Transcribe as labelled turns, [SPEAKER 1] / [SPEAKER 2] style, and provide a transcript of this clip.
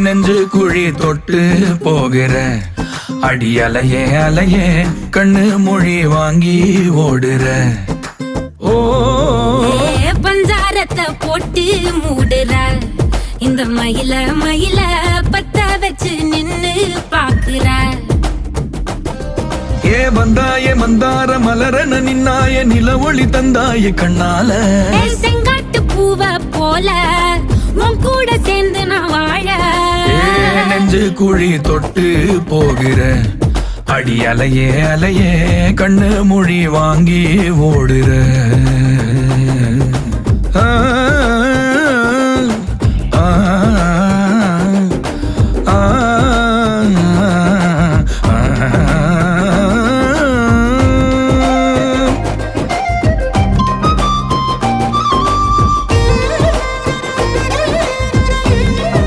[SPEAKER 1] நெஞ்சு குழி தொட்டு போகிற அடி அலையே அலையே கண்ணு மொழி வாங்கி ஓடுற. ஓ
[SPEAKER 2] பஞ்சாரத்தை போட்டு மூடுற இந்த மயில மயில பத்த வச்சு நின்னு பாக்குற.
[SPEAKER 1] ஏ வந்தாய மந்தார மலரன நின்னாய நில ஒளி தந்தாய கண்ணால.
[SPEAKER 2] செங்காட்டு பூவ போல உன் கூட சேர்ந்து நான் வாழ.
[SPEAKER 1] நெஞ்சு குழி தொட்டு போகிற அடி அலையே அலையே கண்ணு மொழி வாங்கி ஓடுற.